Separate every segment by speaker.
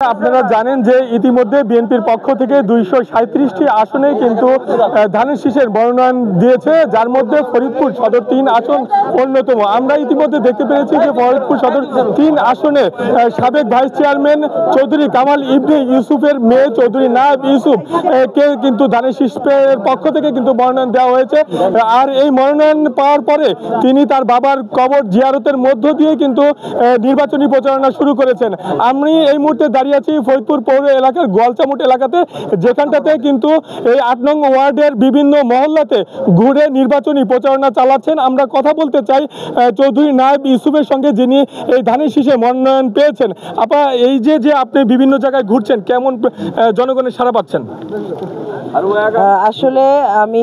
Speaker 1: আপনারা জানেন যে ইতিমধ্যে বিএনপির পক্ষ থেকে 237টি আসনে কিন্তু ধানের শীষের মনোনয়ন দিয়েছে, যার মধ্যে ফরিদপুর সদর 3 আসন অন্যতম। আমরা ইতিমধ্যে দেখতে পেরেছি যে ফরিদপুর সদর 3 আসনে সাবেক ভাইস চেয়ারম্যান চৌধুরী কামাল ইবনে ইউসুফের মেয়ে চৌধুরী নায়েব ইউসুফ কে কিন্তু ধানের শীষের পক্ষ থেকে কিন্তু মনোনয়ন দেওয়া হয়েছে। আর এই মনোনয়ন পাওয়ার পরে তিনি তার বাবার কবর জিয়ারতের মধ্য দিয়ে কিন্তু নির্বাচনী প্রচারণা শুরু করেছেন। আমি এই মুহূর্তে দাঁড়িয়ে আছি ফরিদপুর পৌর এলাকার গোয়ালচামুট এলাকাতে, যেখানটাতে কিন্তু এই 8 নং ওয়ার্ডের বিভিন্ন মহল্লাতে ঘুরে নির্বাচনী প্রচারণা চালাচ্ছেন। আমরা কথা বলতে চাই চৌধুরী নায়েব ইউসুফের সঙ্গে, যিনি এই ধানের শীষে মনোনয়ন পেয়েছেন। এই যে আপনি বিভিন্ন জায়গায় ঘুরছেন, কেমন জনগণের সাড়া পাচ্ছেন?
Speaker 2: আসলে আমি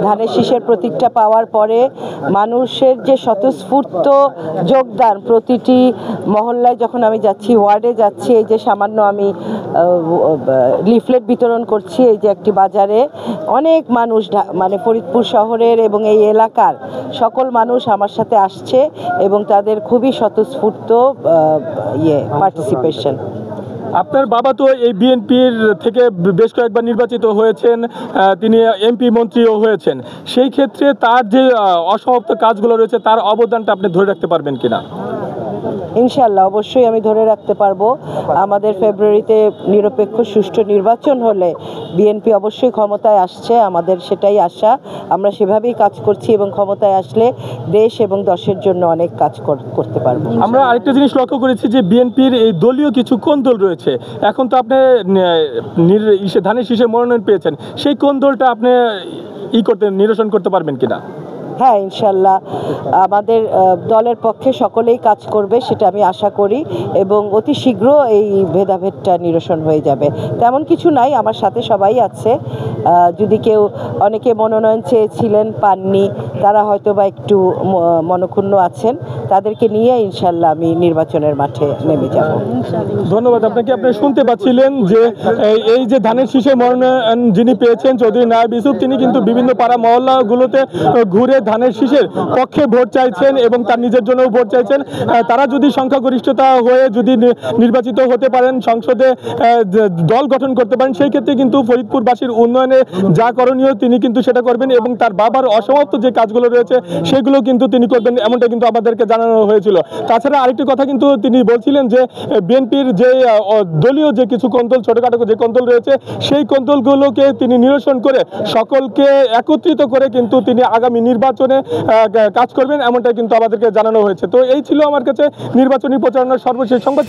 Speaker 2: ধানের শীষের প্রতীকটা পাওয়ার পরে মানুষের যে স্বতঃস্ফূর্ত যোগদান, প্রতিটি মহল্লায় যখন আমি যাচ্ছি, ওয়ার্ডে যাচ্ছি, এই যে সামান্য আমি লিফলেট বিতরণ করছি, এই যে একটি বাজারে অনেক মানুষ, মানে ফরিদপুর শহরের এবং এই এলাকার সকল মানুষ আমার সাথে আসছে এবং তাদের খুবই স্বতঃস্ফূর্ত পার্টিসিপেশন।
Speaker 1: আপনার বাবা তো এই বিএনপির থেকে বেশ কয়েকবার নির্বাচিত হয়েছেন, তিনি এমপি মন্ত্রীও হয়েছেন। সেই ক্ষেত্রে তার যে অসমাপ্ত কাজগুলো রয়েছে, তার অবদানটা আপনি ধরে রাখতে পারবেন কিনা?
Speaker 2: ইনশাল্লাহ, অবশ্যই আমি ধরে রাখতে পারবো। আমাদের ফেব্রুয়ারিতে নিরপেক্ষ সুষ্ঠু নির্বাচন হলে বিএনপি অবশ্যই ক্ষমতায় আসছে, আমাদের সেটাই আশা। আমরা সেভাবেই কাজ করছি এবং ক্ষমতায় আসলে দেশ এবং দশের জন্য অনেক কাজ করতে পারবো।
Speaker 1: আমরা আরেকটা জিনিস লক্ষ্য করেছি যে বিএনপির এই দলীয় কিছু কোন্দল রয়েছে। এখন তো আপনি ধানের শীষে মনোনয়ন পেয়েছেন, সেই কোন্দলটা আপনি নিরসন করতে পারবেন কিনা?
Speaker 2: হ্যাঁ, ইনশাল্লাহ আমাদের দলের পক্ষে সকলেই কাজ করবে, সেটা আমি আশা করি এবং অতি শীঘ্র এই ভেদাভেদটা নিরসন হয়ে যাবে। তেমন কিছু নাই, আমার সাথে সবাই আছে। যদি কেউ, অনেকে মনোনয়ন চেয়েছিলেন পাননি, তারা হয়তো বা একটু মনক্ষুণ্ণ আছেন, তাদেরকে নিয়ে ইনশাল্লাহ আমি নির্বাচনের মাঠে নেমে যাব।
Speaker 1: ধন্যবাদ আপনাকে। আপনি শুনতে পাচ্ছিলেন যে এই যে ধানের শীষে মনোনয়ন যিনি পেয়েছেন চৌধুরী নায়েব ইউসুফ, তিনি কিন্তু বিভিন্ন পাড়া মহল্লাগুলোতে ঘুরে ধানের শীষের পক্ষে ভোট চাইছেন এবং তার নিজের জন্য ভোট চাইছেন। তারা যদি সংখ্যাগরিষ্ঠতা হয়ে যদি নির্বাচিত হতে পারেন, সংসদে দল গঠন করতে পারেন, সেই ক্ষেত্রে কিন্তু ফরিদপুরবাসীর উন্নয়নে যা করণীয় তিনি কিন্তু সেটা করবেন এবং তার বাবার অসমাপ্ত যে কাজগুলো রয়েছে সেগুলো কিন্তু তিনি করবেন, এমনটা কিন্তু আমাদেরকে জানানো হয়েছিল। তাছাড়া আরেকটি কথা কিন্তু তিনি বলছিলেন যে বিএনপির যে দলীয় যে কিছু কন্দল, ছোটখাটো যে কন্দল রয়েছে, সেই কন্দলগুলোকে তিনি নিরসন করে সকলকে একত্রিত করে কিন্তু তিনি আগামী নির্বাচনে কাজ করবেন, এমনটাই কিন্তু আমাদেরকে জানানো হয়েছে। তো এই ছিল আমার কাছে নির্বাচনী প্রচারণার সর্বশেষ সংবাদ।